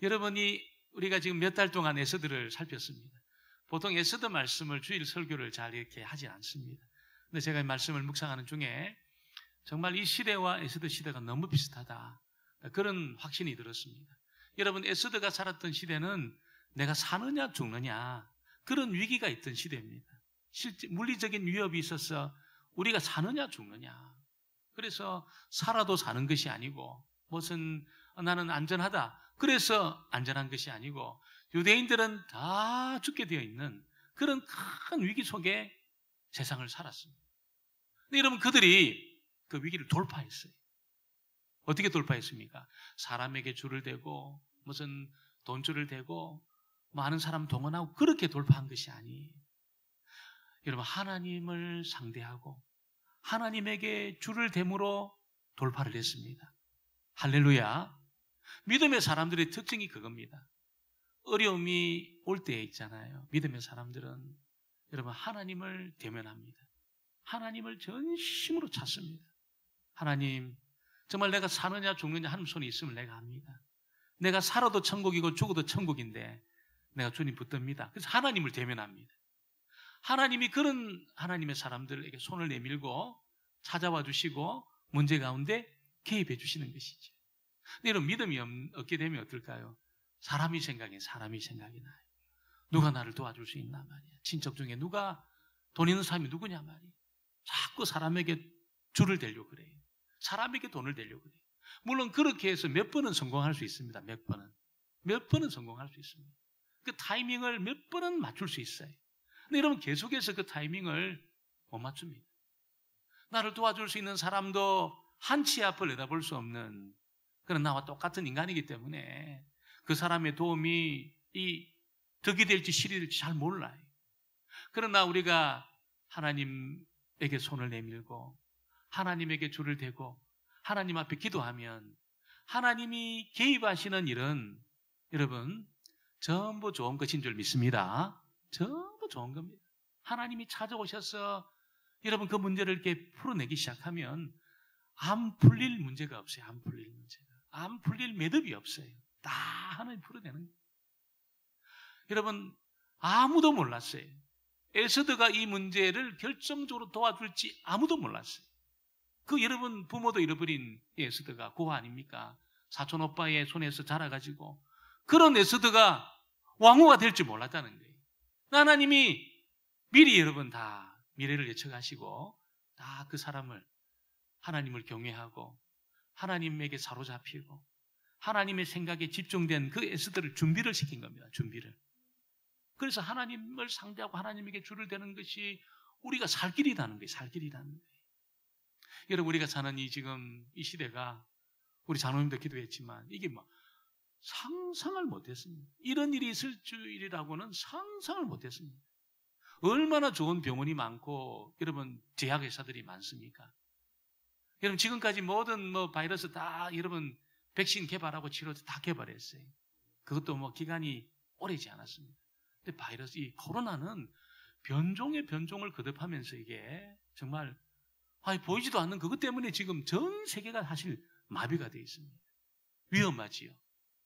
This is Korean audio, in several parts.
여러분이 우리가 지금 몇 달 동안 에스더를 살폈습니다. 보통 에스더 말씀을 주일 설교를 잘 이렇게 하지 않습니다. 근데 제가 이 말씀을 묵상하는 중에 정말 이 시대와 에스더 시대가 너무 비슷하다, 그런 확신이 들었습니다. 여러분, 에스더가 살았던 시대는 내가 사느냐 죽느냐 그런 위기가 있던 시대입니다. 실제 물리적인 위협이 있어서 우리가 사느냐 죽느냐, 그래서 살아도 사는 것이 아니고 무슨 나는 안전하다 그래서 안전한 것이 아니고 유대인들은 다 죽게 되어 있는 그런 큰 위기 속에 세상을 살았습니다. 근데 여러분, 그들이 그 위기를 돌파했어요. 어떻게 돌파했습니까? 사람에게 줄을 대고 무슨 돈줄을 대고 많은 사람 동원하고 그렇게 돌파한 것이 아니에요. 여러분, 하나님을 상대하고 하나님에게 줄을 댐으로 돌파를 했습니다. 할렐루야. 믿음의 사람들의 특징이 그겁니다. 어려움이 올 때 있잖아요. 믿음의 사람들은 여러분 하나님을 대면합니다. 하나님을 전심으로 찾습니다. 하나님, 정말 내가 사느냐 죽느냐 하는 손이 있으면 내가 합니다. 내가 살아도 천국이고 죽어도 천국인데 내가 주님 붙듭니다. 그래서 하나님을 대면합니다. 하나님이 그런 하나님의 사람들에게 손을 내밀고 찾아와 주시고 문제 가운데 개입해 주시는 것이죠. 근데 이런 믿음이 없게 되면 어떨까요? 사람이 생각이 나요. 누가 나를 도와줄 수 있나 말이야. 친척 중에 누가 돈 있는 사람이 누구냐 말이야. 자꾸 사람에게 줄을 대려고 그래요. 사람에게 돈을 대려고 그래요. 물론 그렇게 해서 몇 번은 성공할 수 있습니다. 몇 번은 성공할 수 있습니다. 그 타이밍을 몇 번은 맞출 수 있어요. 근데 여러분, 계속해서 그 타이밍을 못 맞춥니다. 나를 도와줄 수 있는 사람도 한치 앞을 내다볼 수 없는 그런 나와 똑같은 인간이기 때문에 그 사람의 도움이 득이 될지 실이 될지 잘 몰라요. 그러나 우리가 하나님에게 손을 내밀고 하나님에게 줄을 대고 하나님 앞에 기도하면 하나님이 개입하시는 일은 여러분 전부 좋은 것인 줄 믿습니다. 전부 좋은 겁니다. 하나님이 찾아오셔서 여러분 그 문제를 이렇게 풀어내기 시작하면 안 풀릴 문제가 없어요. 안 풀릴 매듭이 없어요. 다 하나님 풀어내는 거예요. 여러분, 아무도 몰랐어요. 에스더가 이 문제를 결정적으로 도와줄지 아무도 몰랐어요. 그 여러분 부모도 잃어버린 에스더가 고아 아닙니까? 사촌 오빠의 손에서 자라가지고 그런 에스더가 왕후가 될 줄 몰랐다는 거예요. 하나님이 미리 여러분 다 미래를 예측하시고 다 그 사람을 하나님을 경외하고 하나님에게 사로잡히고 하나님의 생각에 집중된 그 에스더를 준비를 시킨 겁니다. 준비를. 그래서 하나님을 상대하고 하나님에게 줄을 대는 것이 우리가 살 길이라는 거예요. 살 길이라는 거예요. 여러분, 우리가 사는 지금 이 시대가 우리 장로님도 기도했지만 이게 상상을 못했습니다. 이런 일이 있을 줄이라고는 상상을 못했습니다. 얼마나 좋은 병원이 많고 여러분 제약회사들이 많습니까? 여러분 지금까지 모든 바이러스 다 여러분 백신 개발하고 치료 다 개발했어요. 그것도 기간이 오래지 않았습니다. 근데 이 코로나는 변종의 변종을 거듭하면서 이게 정말 보이지도 않는 그것 때문에 지금 전 세계가 사실 마비가 되어 있습니다. 위험하지요.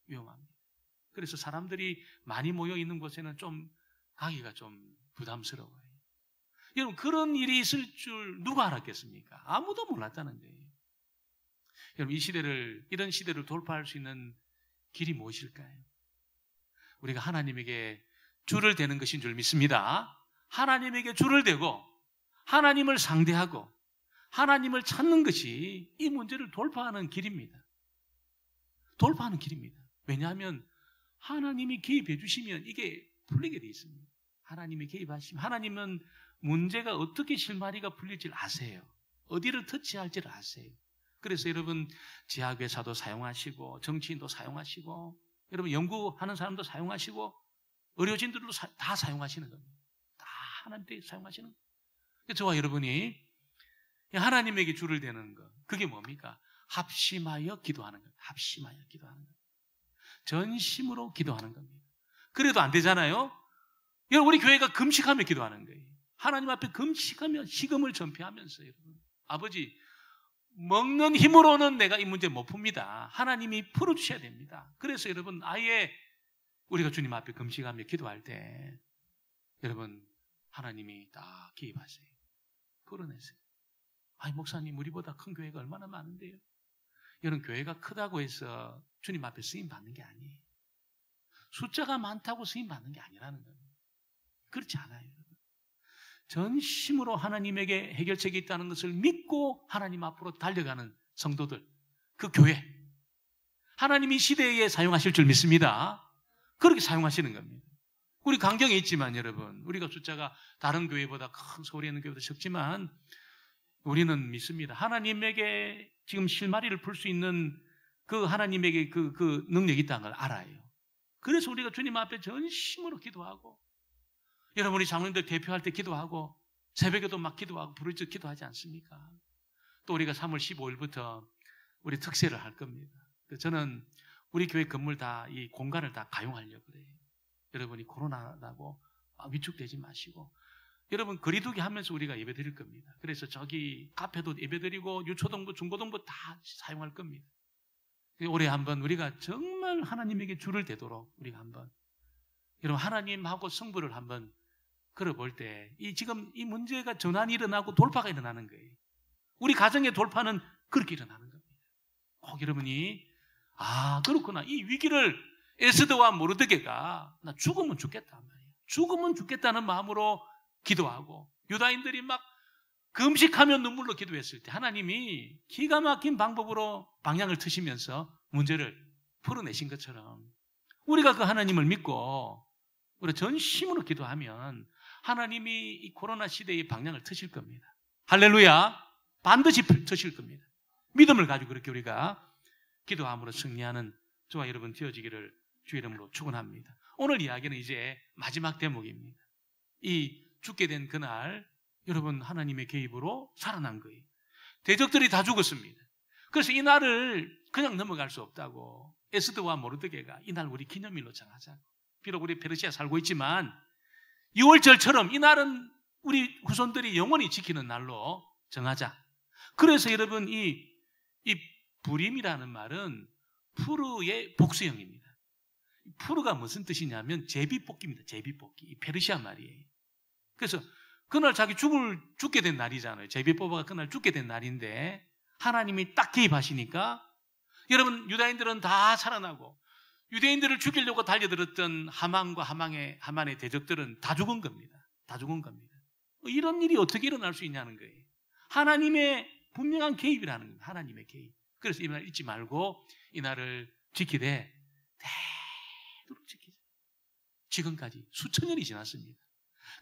위험합니다. 그래서 사람들이 많이 모여 있는 곳에는 좀 가기가 좀 부담스러워요. 여러분, 그런 일이 있을 줄 누가 알았겠습니까? 아무도 몰랐다는 거예요. 여러분, 이런 시대를 돌파할 수 있는 길이 무엇일까요? 우리가 하나님에게 줄을 대는 것인 줄 믿습니다. 하나님에게 줄을 대고 하나님을 상대하고 하나님을 찾는 것이 이 문제를 돌파하는 길입니다. 돌파하는 길입니다. 왜냐하면 하나님이 개입해 주시면 이게 풀리게 되어 있습니다. 하나님이 개입하시면 하나님은 문제가 어떻게 실마리가 풀릴지를 아세요. 어디를 터치할지를 아세요. 그래서 여러분 제약회사도 사용하시고 정치인도 사용하시고 여러분 연구하는 사람도 사용하시고 의료진들도 다 사용하시는 겁니다. 다 하나님께 사용하시는 거예요. 저와 여러분이 하나님에게 줄을 대는 것, 그게 뭡니까? 합심하여 기도하는 겁니다. 합심하여 기도하는 겁니다. 전심으로 기도하는 겁니다. 그래도 안 되잖아요. 여러분, 우리 교회가 금식하며 기도하는 거예요. 하나님 앞에 금식하며 식음을 전폐하면서 여러분, 아버지 먹는 힘으로는 내가 이 문제 못 풉니다. 하나님이 풀어주셔야 됩니다. 그래서 여러분 아예 우리가 주님 앞에 금식하며 기도할 때 여러분 하나님이 딱 개입하세요. 풀어내세요. 아니 목사님 우리보다 큰 교회가 얼마나 많은데요. 이런 교회가 크다고 해서 주님 앞에 쓰임 받는 게 아니에요. 숫자가 많다고 쓰임 받는 게 아니라는 겁니다. 그렇지 않아요. 전심으로 하나님에게 해결책이 있다는 것을 믿고 하나님 앞으로 달려가는 성도들, 그 교회, 하나님이 시대에 사용하실 줄 믿습니다. 그렇게 사용하시는 겁니다. 우리 강경에 있지만 여러분, 우리가 숫자가 다른 교회보다 큰 서울에 있는 교회보다 적지만 우리는 믿습니다. 하나님에게 지금 실마리를 풀 수 있는 그 하나님에게 그 능력이 있다는 걸 알아요. 그래서 우리가 주님 앞에 전심으로 기도하고 여러분 우리 장로님들 대표할 때 기도하고 새벽에도 막 기도하고 부르짖어 기도하지 않습니까? 또 우리가 3월 15일부터 우리 특세를 할 겁니다. 저는 우리 교회 건물 다 이 공간을 다 가용하려고 그래요. 여러분이 코로나라고 위축되지 마시고 여러분 거리두기 하면서 우리가 예배 드릴 겁니다. 그래서 저기 카페도 예배 드리고 유초동부 중고동부 다 사용할 겁니다. 올해 한번 우리가 정말 하나님에게 줄을 대도록 우리가 한번 여러분 하나님하고 성부를 한번 걸어볼 때 지금 이 문제가 전환이 일어나고 돌파가 일어나는 거예요. 우리 가정의 돌파는 그렇게 일어나는 겁니다. 꼭 여러분이 그렇구나. 이 위기를 에스더와 모르드게가 나 죽으면 죽겠단 말이에요. 죽으면 죽겠다는 마음으로 기도하고 유다인들이 막 금식하며 눈물로 기도했을 때 하나님이 기가 막힌 방법으로 방향을 트시면서 문제를 풀어내신 것처럼 우리가 그 하나님을 믿고 우리 전심으로 기도하면 하나님이 이 코로나 시대의 방향을 트실 겁니다. 할렐루야. 반드시 트실 겁니다. 믿음을 가지고 그렇게 우리가 기도함으로 승리하는 저와 여러분 되어지기를 주의 이름으로 축원합니다. 오늘 이야기는 이제 마지막 대목입니다. 이 죽게 된 그날 여러분 하나님의 개입으로 살아난 거예요. 대적들이 다 죽었습니다. 그래서 이 날을 그냥 넘어갈 수 없다고 에스더와 모르드게가 이날 우리 기념일로 정하자. 비록 우리 페르시아 살고 있지만 6월절처럼 이 날은 우리 후손들이 영원히 지키는 날로 정하자. 그래서 여러분 이 부림이라는 말은 푸르의 복수형입니다. 푸르가 무슨 뜻이냐면 제비뽑기입니다. 제비뽑기. 페르시아 말이에요. 그래서 그날 자기 죽게 된 날이잖아요. 제비뽑아가 그날 죽게 된 날인데 하나님이 딱 개입하시니까 여러분 유다인들은 다 살아나고 유대인들을 죽이려고 달려들었던 하만과 하만의 대적들은 다 죽은 겁니다. 다 죽은 겁니다. 이런 일이 어떻게 일어날 수 있냐는 거예요. 하나님의 분명한 개입이라는 겁니다. 하나님의 개입. 그래서 이 날 잊지 말고 이 날을 지키되 되도록 지키자. 지금까지 수천 년이 지났습니다.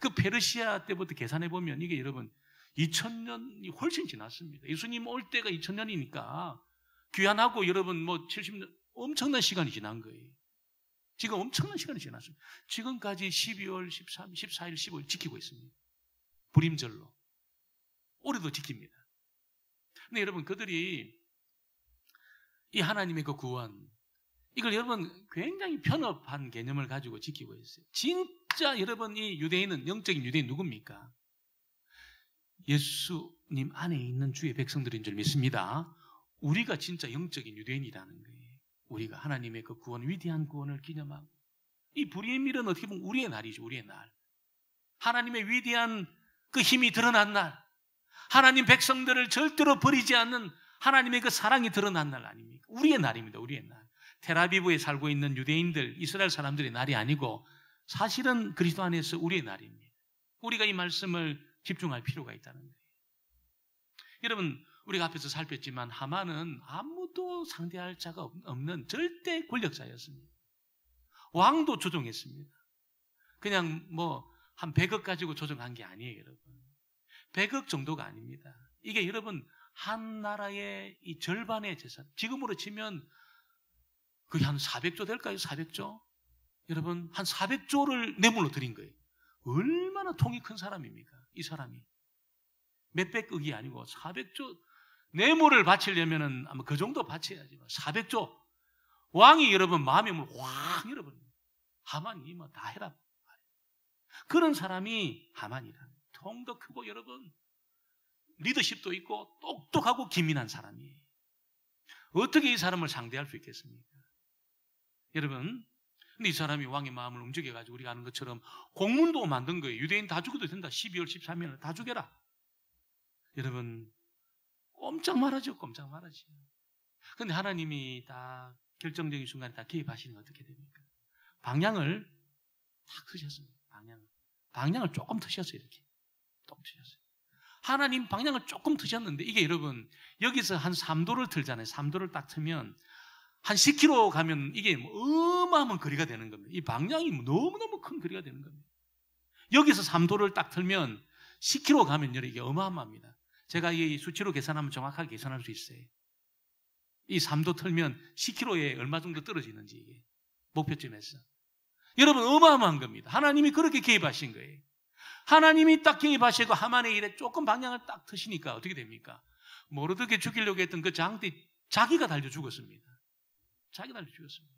그 페르시아 때부터 계산해 보면 이게 여러분 2000년이 훨씬 지났습니다. 예수님 올 때가 2000년이니까 귀환하고 여러분 70년 엄청난 시간이 지난 거예요. 지금 엄청난 시간이 지났습니다. 지금까지 12월 13, 14일, 15일 지키고 있습니다. 불임절로. 올해도 지킵니다. 근데 여러분 그들이 이 하나님의 그 구원 이걸 여러분 굉장히 편협한 개념을 가지고 지키고 있어요. 진짜 여러분 이 유대인은 영적인 유대인 누굽니까? 예수님 안에 있는 주의 백성들인 줄 믿습니다. 우리가 진짜 영적인 유대인이라는 거예요. 우리가 하나님의 그 구원, 위대한 구원을 기념하고 이 불임일은 어떻게 보면 우리의 날이죠. 우리의 날. 하나님의 위대한 그 힘이 드러난 날. 하나님 백성들을 절대로 버리지 않는 하나님의 그 사랑이 드러난 날 아닙니까? 우리의 날입니다. 우리의 날. 텔아비브에 살고 있는 유대인들, 이스라엘 사람들의 날이 아니고 사실은 그리스도 안에서 우리의 날입니다. 우리가 이 말씀을 집중할 필요가 있다는 거예요. 여러분 우리가 앞에서 살폈지만 하만은 아무도 상대할 자가 없는 절대 권력자였습니다. 왕도 조종했습니다. 그냥 한 100억 가지고 조종한 게 아니에요, 여러분. 100억 정도가 아닙니다. 이게 여러분 한 나라의 이 절반의 재산, 지금으로 치면 그게 한 400조 될까요? 400조? 여러분 한 400조를 뇌물로 드린 거예요. 얼마나 통이 큰 사람입니까? 이 사람이. 몇백억이 아니고 400조 뇌물을 바치려면은 아마 그 정도 바쳐야지. 400조. 왕이 여러분 마음에 확 여러분 하만이 다 해라. 그런 사람이 하만이라. 통도 크고 여러분 리더십도 있고 똑똑하고 기민한 사람이에요. 어떻게 이 사람을 상대할 수 있겠습니까? 여러분, 근데 이 사람이 왕의 마음을 움직여가지고 우리가 아는 것처럼 공문도 만든 거예요. 유대인 다 죽여도 된다. 12월 13일 다 죽여라. 여러분, 꼼짝 말하죠. 꼼짝 말하지. 근데 하나님이 다 결정적인 순간에 다 개입하시는 건 어떻게 됩니까? 방향을 탁 트셨습니다. 방향을 조금 트셨어요. 이렇게 조금 트셨어요. 하나님 방향을 조금 트셨는데 이게 여러분 여기서 한 3도를 틀잖아요. 3도를 딱 트면 한 10km 가면 이게 어마어마한 거리가 되는 겁니다. 이 방향이 너무너무 큰 거리가 되는 겁니다. 여기서 3도를 딱 틀면 10km 가면 이게 어마어마합니다. 제가 이 수치로 계산하면 정확하게 계산할 수 있어요. 이 3도 틀면 10km에 얼마 정도 떨어지는지 이게 목표점에서. 여러분 어마어마한 겁니다. 하나님이 그렇게 개입하신 거예요. 하나님이 딱 개입하시고 하만의 일에 조금 방향을 딱 트시니까 어떻게 됩니까? 모르드게 죽이려고 했던 그 장대 자기가 달려 죽었습니다. 자기가 달려 죽었습니다.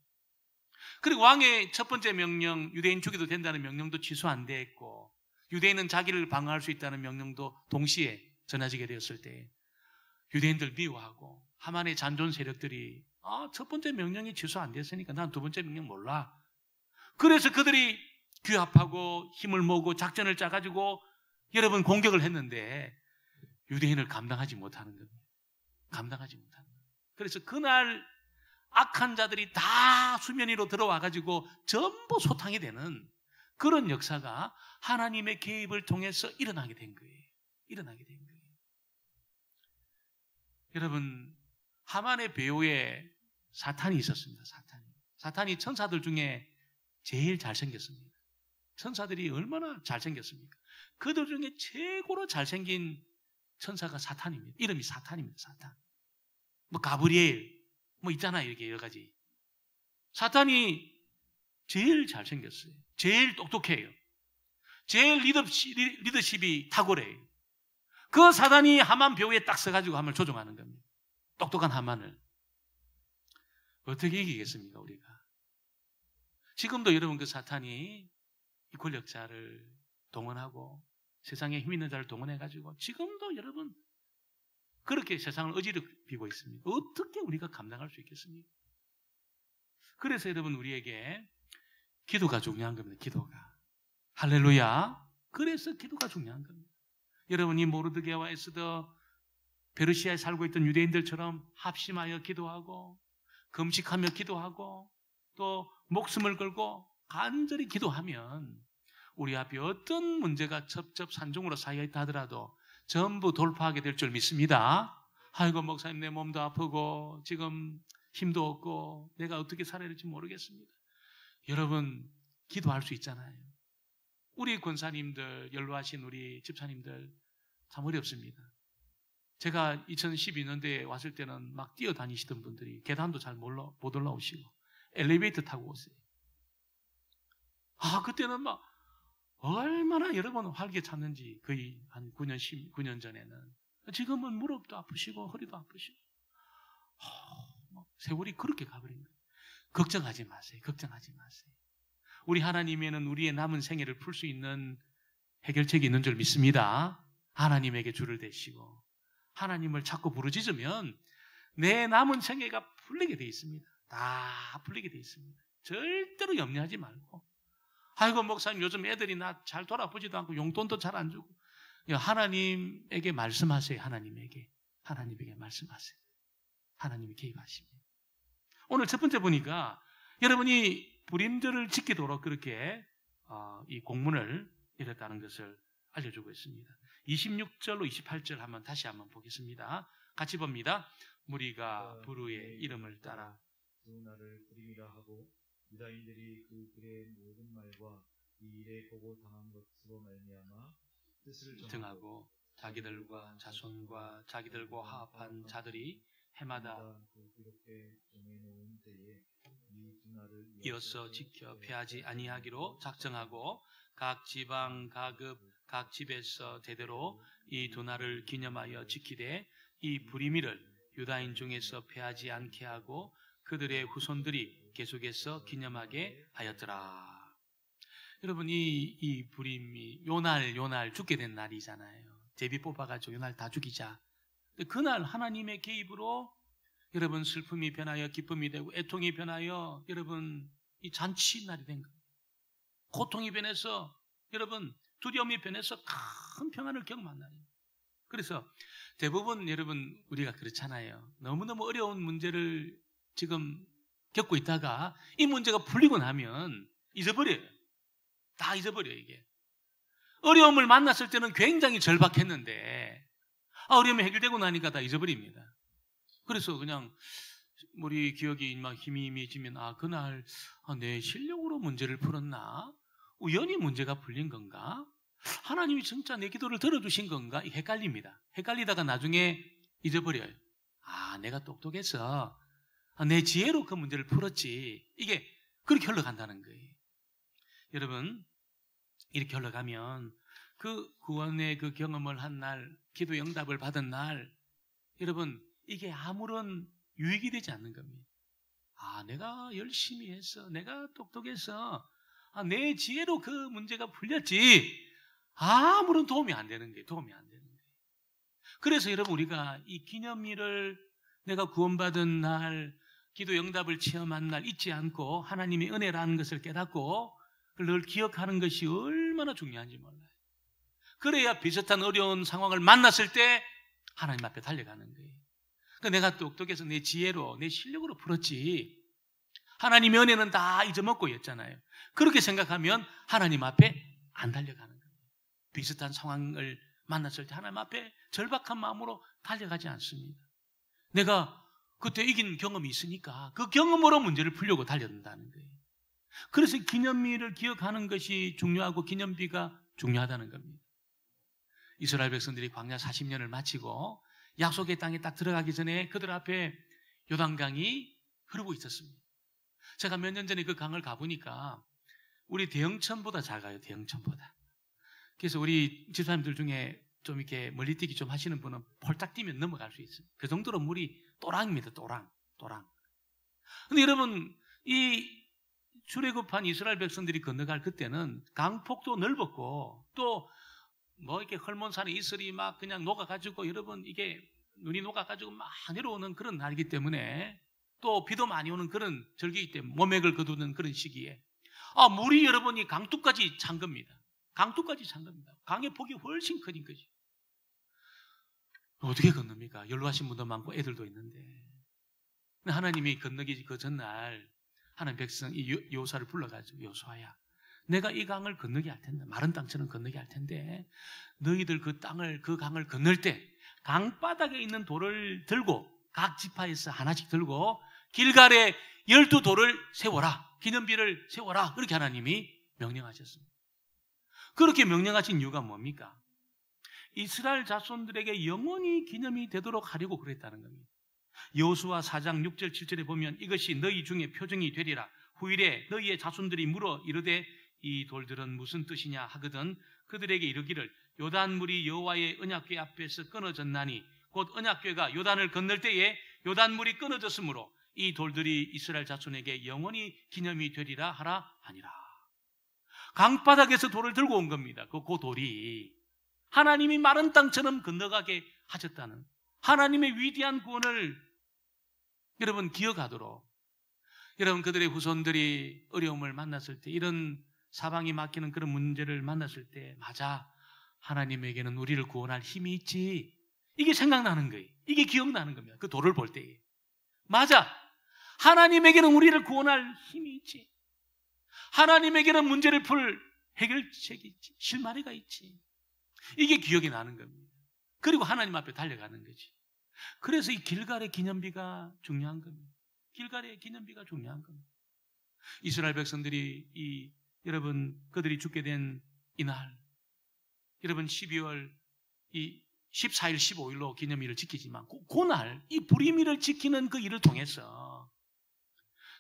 그리고 왕의 첫 번째 명령, 유대인 죽여도 된다는 명령도 취소 안 됐고 유대인은 자기를 방어할 수 있다는 명령도 동시에 전해지게 되었을 때 유대인들 미워하고 하만의 잔존 세력들이 첫 번째 명령이 취소 안 됐으니까 난 두 번째 명령 몰라. 그래서 그들이 규합하고 힘을 모으고 작전을 짜가지고 여러분 공격을 했는데 유대인을 감당하지 못하는 겁니다. 감당하지 못하는 겁니다. 그래서 그날 악한 자들이 다 수면 위로 들어와가지고 전부 소탕이 되는 그런 역사가 하나님의 개입을 통해서 일어나게 된 거예요. 일어나게 된 거예요. 여러분 하만의 배후에 사탄이 있었습니다. 사탄이 천사들 중에 제일 잘생겼습니다. 천사들이 얼마나 잘생겼습니까? 그들 중에 최고로 잘생긴 천사가 사탄입니다. 이름이 사탄입니다. 사탄. 뭐 가브리엘 뭐 있잖아요. 이렇게 여러 가지. 사탄이 제일 잘생겼어요. 제일 똑똑해요. 제일 리더십이 탁월해요. 그 사탄이 하만 배후에 딱 서가지고 함을 조종하는 겁니다. 똑똑한 하만을. 어떻게 이기겠습니까, 우리가? 지금도 여러분 그 사탄이 이 권력자를 동원하고 세상에 힘 있는 자를 동원해가지고 지금도 여러분 그렇게 세상을 어지럽히고 있습니다. 어떻게 우리가 감당할 수 있겠습니까? 그래서 여러분 우리에게 기도가 중요한 겁니다. 기도가. 할렐루야. 그래서 기도가 중요한 겁니다. 여러분이 모르드게와 에스더 페르시아에 살고 있던 유대인들처럼 합심하여 기도하고 금식하며 기도하고 또 목숨을 걸고 간절히 기도하면 우리 앞에 어떤 문제가 첩첩산중으로 쌓여있다 하더라도 전부 돌파하게 될 줄 믿습니다. 아이고 목사님 내 몸도 아프고 지금 힘도 없고 내가 어떻게 살아야 될지 모르겠습니다. 여러분 기도할 수 있잖아요. 우리 권사님들 연로하신 우리 집사님들 참 어렵습니다. 제가 2012년도에 왔을 때는 막 뛰어다니시던 분들이 계단도 잘 못 올라오시고 엘리베이터 타고 오세요. 그때는 막 얼마나 여러 번 활기찼는지 거의 한 9년 전에는. 지금은 무릎도 아프시고 허리도 아프시고 세월이 그렇게 가버린 거예요. 걱정하지 마세요. 걱정하지 마세요. 우리 하나님에는 우리의 남은 생애를 풀 수 있는 해결책이 있는 줄 믿습니다. 하나님에게 줄을 대시고 하나님을 자꾸 부르짖으면 내 남은 생애가 풀리게 돼 있습니다. 다 풀리게 돼 있습니다. 절대로 염려하지 말고 아이고 목사님 요즘 애들이 나 잘 돌아보지도 않고 용돈도 잘 안 주고 하나님에게 말씀하세요. 하나님에게 말씀하세요. 하나님이 개입하십니다. 오늘 첫 번째 보니까 여러분이 불임절을 지키도록 그렇게 이 공문을 이뤘다는 것을 알려주고 있습니다. 26절로 28절 다시 한번 보겠습니다. 같이 봅니다. 무리가 부르의 이름을 따라 두 날을 불임이라 하고 유다인들이 그 글의 모든 말과 이 일에 보고 당한 것으로 말미암아 뜻을 정하고 자기들과 자손과 자기들과 화합한 자들이 해마다 그렇게 정해놓은 때에 이 두 날을 이어서 지켜 패하지 아니하기로 작정하고 각 지방 가급 각 집에서 대대로 이 두 날을 기념하여 지키되 이 불임일을 유다인 중에서 패하지 않게 하고 그들의 후손들이 계속해서 기념하게 하였더라. 여러분 이 불임이 요날 죽게 된 날이잖아요. 제비 뽑아가지고 이날 다 죽이자. 그날 하나님의 개입으로 여러분 슬픔이 변하여 기쁨이 되고 애통이 변하여 여러분 이 잔치 날이 된 거예요. 고통이 변해서 여러분 두려움이 변해서 큰 평안을 경험한 날이에요. 그래서 대부분 여러분 우리가 그렇잖아요. 너무너무 어려운 문제를 지금 겪고 있다가 이 문제가 풀리고 나면 잊어버려요. 다 잊어버려요. 이게 어려움을 만났을 때는 굉장히 절박했는데 어려움이 해결되고 나니까 다 잊어버립니다. 그래서 그냥 우리 기억이 막 힘이 지면 그날 내 실력으로 문제를 풀었나? 우연히 문제가 풀린 건가? 하나님이 진짜 내 기도를 들어주신 건가? 헷갈립니다. 헷갈리다가 나중에 잊어버려요. 내가 똑똑해서 내 지혜로 그 문제를 풀었지. 이게 그렇게 흘러간다는 거예요. 여러분 이렇게 흘러가면 그 구원의 그 경험을 한 날, 기도 응답을 받은 날, 여러분 이게 아무런 유익이 되지 않는 겁니다. 내가 열심히 해서, 내가 똑똑해서 내 지혜로 그 문제가 풀렸지. 아무런 도움이 안 되는 거예요. 도움이 안 되는 거예요. 그래서 여러분 우리가 이 기념일을 내가 구원받은 날, 기도 응답을 체험한 날 잊지 않고 하나님의 은혜라는 것을 깨닫고 늘 기억하는 것이 얼마나 중요한지 몰라요. 그래야 비슷한 어려운 상황을 만났을 때 하나님 앞에 달려가는 거예요. 그러니까 내가 똑똑해서 내 지혜로, 내 실력으로 풀었지. 하나님의 은혜는 다 잊어먹고 있잖아요. 그렇게 생각하면 하나님 앞에 안 달려가는 거예요. 비슷한 상황을 만났을 때 하나님 앞에 절박한 마음으로 달려가지 않습니다. 내가 그때 이긴 경험이 있으니까 그 경험으로 문제를 풀려고 달려든다는 거예요. 그래서 기념일을 기억하는 것이 중요하고 기념비가 중요하다는 겁니다. 이스라엘 백성들이 광야 40년을 마치고 약속의 땅에 딱 들어가기 전에 그들 앞에 요단강이 흐르고 있었습니다. 제가 몇 년 전에 그 강을 가보니까 우리 대형천보다 작아요. 대형천보다. 그래서 우리 집사님들 중에 좀 이렇게 멀리 뛰기 좀 하시는 분은 폴딱 뛰면 넘어갈 수 있어요. 그 정도로 물이 또랑입니다. 또랑. 근데 여러분 이 출애굽한 이스라엘 백성들이 건너갈 그때는 강폭도 넓었고 또 뭐 이렇게 헐몬산에 이슬이 막 그냥 녹아가지고 여러분 이게 눈이 녹아가지고 막 내려오는 그런 날이기 때문에 또 비도 많이 오는 그런 절기이기 때문에 모맥을 거두는 그런 시기에 물이 여러분이 강둑까지 찬 겁니다. 강둑까지 찬 겁니다. 강의 폭이 훨씬 큰 거지. 어떻게 건넙니까? 연로하신 분도 많고 애들도 있는데. 하나님이 건너기 그 전날 하나님 백성 이 여호수아를 불러가지고 여호수아야 내가 이 강을 건너게 할 텐데 마른 땅처럼 건너게 할 텐데 너희들 그 강을 건널 때 강바닥에 있는 돌을 들고 각 지파에서 하나씩 들고 길갈에 12돌을 세워라. 기념비를 세워라. 그렇게 하나님이 명령하셨습니다. 그렇게 명령하신 이유가 뭡니까? 이스라엘 자손들에게 영원히 기념이 되도록 하려고 그랬다는 겁니다. 여호수아 4장 6절 7절에 보면 이것이 너희 중에 표징이 되리라. 후일에 너희의 자손들이 물어 이르되 이 돌들은 무슨 뜻이냐 하거든 그들에게 이르기를 요단물이 여호와의 언약궤 앞에서 끊어졌나니 곧 언약궤가 요단을 건널 때에 요단물이 끊어졌으므로 이 돌들이 이스라엘 자손에게 영원히 기념이 되리라 하라 하니라. 강바닥에서 돌을 들고 온 겁니다. 그 돌이 하나님이 마른 땅처럼 건너가게 하셨다는 하나님의 위대한 구원을 여러분 기억하도록 여러분 그들의 후손들이 어려움을 만났을 때 이런 사방이 막히는 그런 문제를 만났을 때 맞아 하나님에게는 우리를 구원할 힘이 있지 이게 생각나는 거예요. 이게 기억나는 겁니다. 그 돌을 볼 때에 맞아 하나님에게는 우리를 구원할 힘이 있지 하나님에게는 문제를 풀 해결책이 있지 실마리가 있지 이게 기억이 나는 겁니다. 그리고 하나님 앞에 달려가는 거지. 그래서 이 길갈의 기념비가 중요한 겁니다. 길갈의 기념비가 중요한 겁니다. 이스라엘 백성들이 여러분 그들이 죽게 된 이날 여러분 12월 이 14일 15일로 기념일을 지키지만 그날 이 불임일을 지키는 그 일을 통해서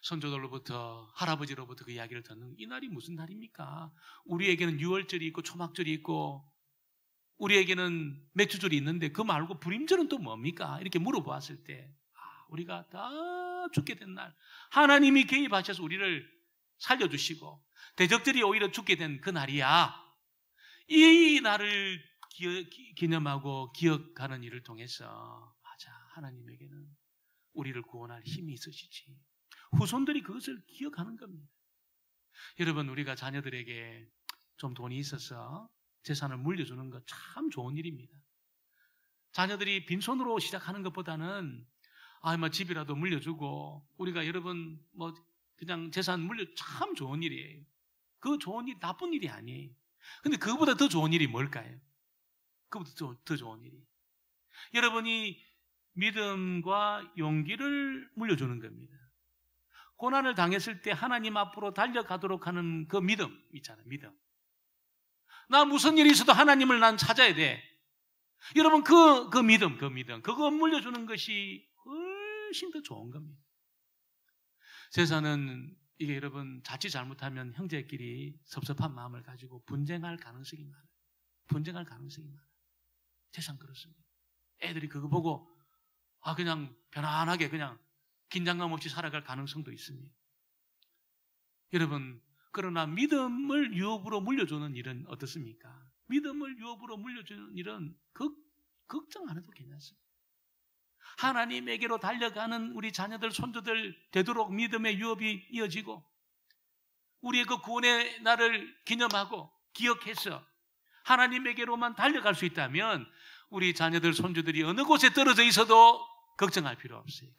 선조들로부터 할아버지로부터 그 이야기를 듣는 이 날이 무슨 날입니까? 우리에게는 유월절이 있고 초막절이 있고 우리에게는 맥주절이 있는데 그 말고 불임절은 또 뭡니까? 이렇게 물어보았을 때 우리가 다 죽게 된 날 하나님이 개입하셔서 우리를 살려주시고 대적들이 오히려 죽게 된 그 날이야. 이 날을 기념하고 기억하는 일을 통해서 맞아, 하나님에게는 우리를 구원할 힘이 있으시지. 후손들이 그것을 기억하는 겁니다. 여러분, 우리가 자녀들에게 좀 돈이 있어서 재산을 물려주는 것 참 좋은 일입니다. 자녀들이 빈손으로 시작하는 것보다는 집이라도 물려주고 우리가 여러분 그냥 재산 물려 참 좋은 일이에요. 그 좋은 일, 나쁜 일이 아니에요. 근데 그거보다 더 좋은 일이 뭘까요? 그거보다 더 좋은 일이 여러분이 믿음과 용기를 물려주는 겁니다. 고난을 당했을 때 하나님 앞으로 달려가도록 하는 그 믿음 있잖아요. 믿음. 나 무슨 일이 있어도 하나님을 난 찾아야 돼. 여러분 그 믿음 그거 물려주는 것이 훨씬 더 좋은 겁니다. 세상은 이게 여러분 자칫 잘못하면 형제끼리 섭섭한 마음을 가지고 분쟁할 가능성이 많아요. 세상 그렇습니다. 애들이 그거 보고 그냥 편안하게 그냥 긴장감 없이 살아갈 가능성도 있습니다. 여러분, 그러나 믿음을 유업으로 물려주는 일은 어떻습니까? 믿음을 유업으로 물려주는 일은 걱정 안 해도 괜찮습니다. 하나님에게로 달려가는 우리 자녀들, 손주들 되도록 믿음의 유업이 이어지고 우리의 그 구원의 날을 기념하고 기억해서 하나님에게로만 달려갈 수 있다면 우리 자녀들, 손주들이 어느 곳에 떨어져 있어도 걱정할 필요 없어요.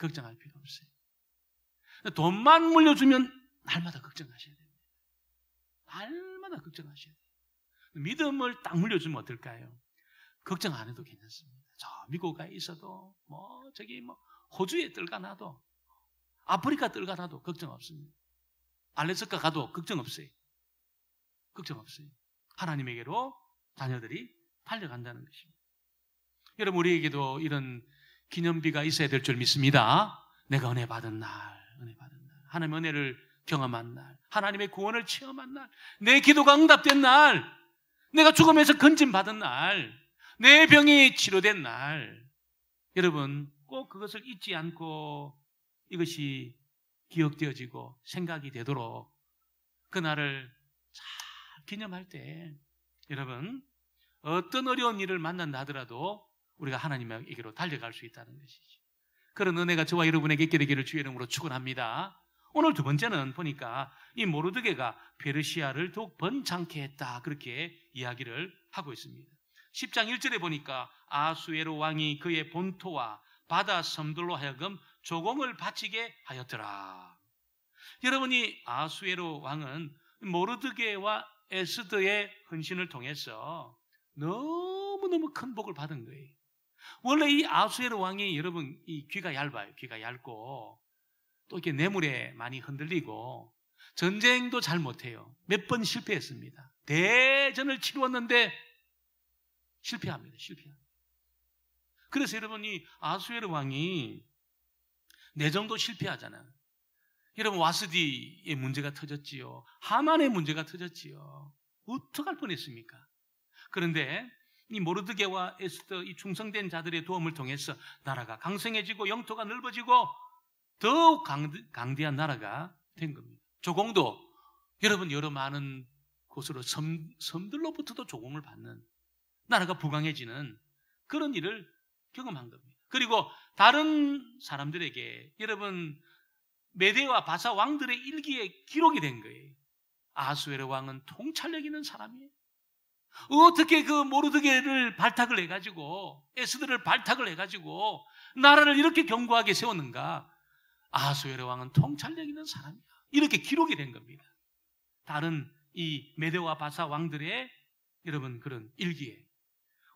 돈만 물려주면 날마다 걱정하셔야 됩니다. 날마다 걱정하셔야 돼요. 믿음을 딱 물려주면 어떨까요? 걱정 안 해도 괜찮습니다. 저 미국에 있어도 호주에 뜰까나도 아프리카 뜰까나도 걱정 없습니다. 알래스카 가도 걱정 없어요. 하나님에게로 자녀들이 달려간다는 것입니다. 여러분, 우리에게도 이런 기념비가 있어야 될 줄 믿습니다. 내가 은혜 받은 날, 하나님의 은혜를 경험한 날, 하나님의 구원을 체험한 날, 내 기도가 응답된 날, 내가 죽음에서 건짐받은 날, 내 병이 치료된 날, 여러분 꼭 그것을 잊지 않고 이것이 기억되어지고 생각이 되도록 그 날을 잘 기념할 때 여러분 어떤 어려운 일을 만난다 하더라도 우리가 하나님에게로 달려갈 수 있다는 것이죠. 그런 은혜가 저와 여러분에게 있게 되기를 주의 이름으로 축원합니다. 오늘 두 번째는 보니까 이 모르드게가 페르시아를 더욱 번창케 했다, 그렇게 이야기를 하고 있습니다. 10장 1절에 보니까 아수에로 왕이 그의 본토와 바다 섬들로 하여금 조공을 바치게 하였더라. 여러분이 아수에로 왕은 모르드게와 에스더의 헌신을 통해서 너무너무 큰 복을 받은 거예요. 원래 이 아수에로 왕이 여러분 이 귀가 얇아요. 귀가 얇고 또 이렇게 뇌물에 많이 흔들리고 전쟁도 잘 못해요. 몇 번 실패했습니다. 대전을 치루었는데 실패합니다. 그래서 여러분이 아수에로 왕이 내정도 실패하잖아요. 여러분 와스디의 문제가 터졌지요. 하만의 문제가 터졌지요. 어떡할 뻔했습니까? 그런데 이 모르드게와 에스더 이 충성된 자들의 도움을 통해서 나라가 강성해지고 영토가 넓어지고 더욱 강대한 나라가 된 겁니다. 조공도 여러분 여러 많은 곳으로 섬들로부터도 조공을 받는 나라가 부강해지는 그런 일을 경험한 겁니다. 그리고 다른 사람들에게 여러분 메대와 바사 왕들의 일기에 기록이 된 거예요. 아수에로 왕은 통찰력 있는 사람이에요. 어떻게 그 모르드게를 발탁을 해가지고 에스더를 발탁을 해가지고 나라를 이렇게 견고하게 세웠는가? 아수에로 왕은 통찰력 있는 사람이야. 이렇게 기록이 된 겁니다. 다른 이 메대와 바사 왕들의 여러분 그런 일기에.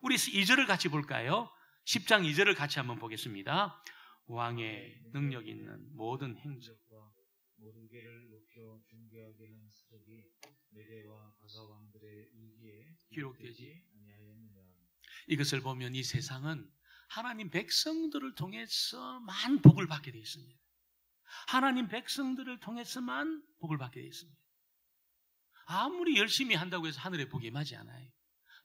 우리 2절을 같이 볼까요? 10장 2절을 같이 한번 보겠습니다. 왕의 능력 있는 모든 행적과 모르게를 높여 존귀하게 한 사적이 메대와 바사 왕들의 일기에 기록되지 아니하였느냐. 이것을 보면 이 세상은 하나님 백성들을 통해서만 복을 받게 되어 있습니다. 하나님 백성들을 통해서만 복을 받게 되어 있습니다. 아무리 열심히 한다고 해서 하늘에 복이 임하지 않아요.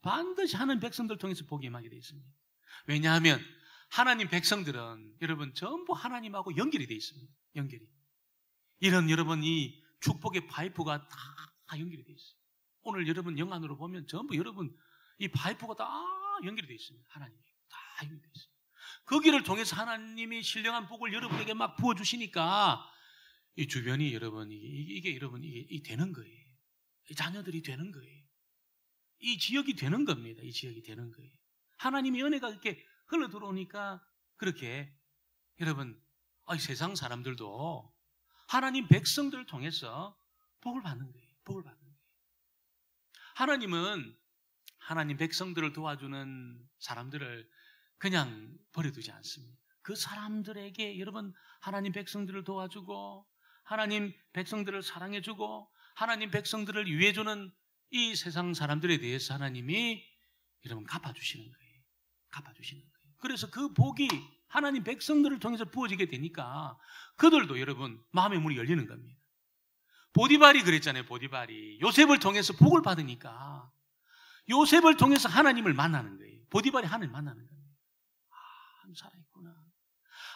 반드시 하나님 백성들을 통해서 복이 임하게 되어 있습니다. 왜냐하면 하나님 백성들은 여러분 전부 하나님하고 연결이 되어 있습니다. 연결이. 이런 여러분 이 축복의 파이프가 다 연결이 되어 있어요. 오늘 여러분 영안으로 보면 전부 여러분 이 파이프가 다 연결이 되어 있습니다. 하나님이 다 연결되어 있습니다. 거기를 통해서 하나님이 신령한 복을 여러분에게 막 부어주시니까 이 주변이 여러분 이게 되는 거예요. 이 자녀들이 되는 거예요. 이 지역이 되는 겁니다. 이 지역이 되는 거예요. 하나님의 은혜가 이렇게 흘러 들어오니까 그렇게 여러분 세상 사람들도 하나님 백성들을 통해서 복을 받는 거예요. 복을 받는 거예요. 하나님은 하나님 백성들을 도와주는 사람들을 그냥 버려두지 않습니다. 그 사람들에게 여러분 하나님 백성들을 도와주고 하나님 백성들을 사랑해주고 하나님 백성들을 위해주는 이 세상 사람들에 대해서 하나님이 여러분 갚아주시는 거예요. 갚아주시는 거예요. 그래서 그 복이 하나님 백성들을 통해서 부어지게 되니까 그들도 여러분 마음의 문이 열리는 겁니다. 보디발이 그랬잖아요. 보디발이 요셉을 통해서 복을 받으니까 요셉을 통해서 하나님을 만나는 거예요. 보디발이 하나님을 만나는 겁니다. 한 살아있구나.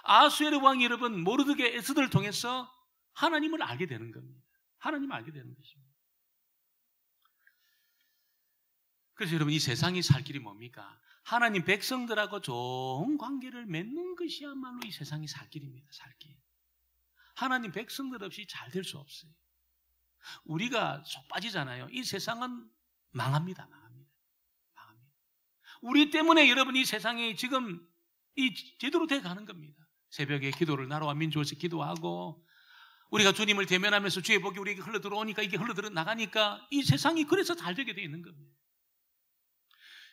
아수에르 왕이 여러분 모르드게 에스더를 통해서 하나님을 알게 되는 겁니다. 하나님을 알게 되는 것입니다. 그래서 여러분 이 세상이 살 길이 뭡니까? 하나님 백성들하고 좋은 관계를 맺는 것이야말로 이 세상이 살 길입니다. 살 길. 하나님 백성들 없이 잘 될 수 없어요. 우리가 속 빠지잖아요. 이 세상은 망합니다. 망합니다. 망합니다. 우리 때문에 여러분 이 세상이 지금 제대로 돼 가는 겁니다. 새벽에 기도를 나라와 민족에서 기도하고 우리가 주님을 대면하면서 주의 복이 우리에게 흘러 들어오니까 이게 흘러 들어 나가니까 이 세상이 그래서 잘 되게 되어 있는 겁니다.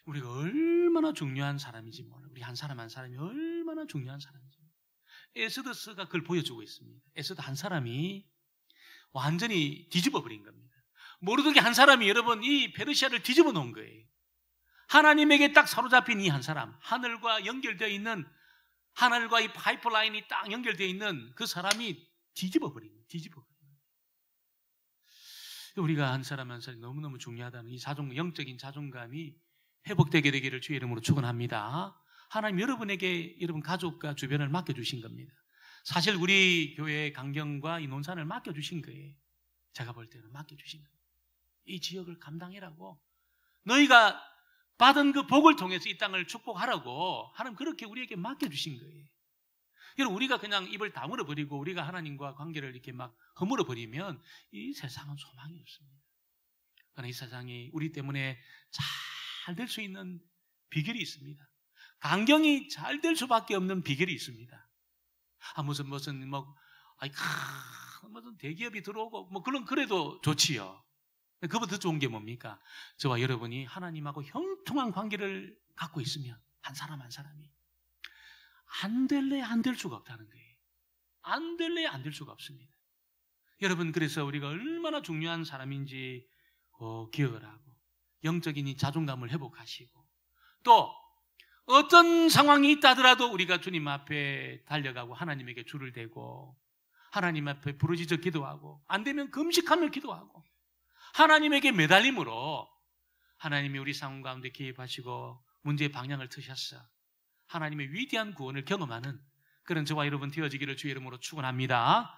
우리가 얼마나 중요한 사람인지 몰라요. 우리 한 사람 한 사람이 얼마나 중요한 사람인지. 에스더스가 그걸 보여주고 있습니다. 에스더 한 사람이 완전히 뒤집어 버린 겁니다. 모르드게 한 사람이 여러분 이 페르시아를 뒤집어 놓은 거예요. 하나님에게 딱 사로잡힌 이 한 사람, 하늘과 연결되어 있는 하늘과 이 파이프라인이 딱 연결되어 있는 그 사람이 뒤집어 버린 거예요. 뒤집어 버린 거예요. 우리가 한 사람 한 사람이 너무너무 중요하다는 이 영적인 자존감이 회복되게 되기를 주의 이름으로 축원합니다. 하나님 여러분에게 여러분 가족과 주변을 맡겨주신 겁니다. 사실 우리 교회 강경과 이 논산을 맡겨주신 거예요. 제가 볼 때는 맡겨주신 거예요. 이 지역을 감당해라고 너희가 받은 그 복을 통해서 이 땅을 축복하라고 하나님 그렇게 우리에게 맡겨주신 거예요. 여러분 우리가 그냥 입을 다물어 버리고 우리가 하나님과 관계를 이렇게 막 허물어 버리면 이 세상은 소망이 없습니다. 그러나 이 세상이 우리 때문에 잘 될 수 있는 비결이 있습니다. 강경이 잘 될 수밖에 없는 비결이 있습니다. 무슨 대기업이 들어오고 그래도 좋지요. 그보다 더 좋은 게 뭡니까? 저와 여러분이 하나님하고 형통한 관계를 갖고 있으면 한 사람 한 사람이 안 될래 안 될 수가 없다는 거예요. 안 될래 안 될 수가 없습니다. 여러분 그래서 우리가 얼마나 중요한 사람인지 기억을 하고 영적인 이 자존감을 회복하시고 또 어떤 상황이 있다 하더라도 우리가 주님 앞에 달려가고 하나님에게 줄을 대고 하나님 앞에 부르짖어 기도하고 안 되면 금식하며 기도하고 하나님에게 매달림으로 하나님이 우리 상황 가운데 개입하시고 문제의 방향을 트셨어. 하나님의 위대한 구원을 경험하는 그런 저와 여러분 되어지기를 주의 이름으로 축원합니다.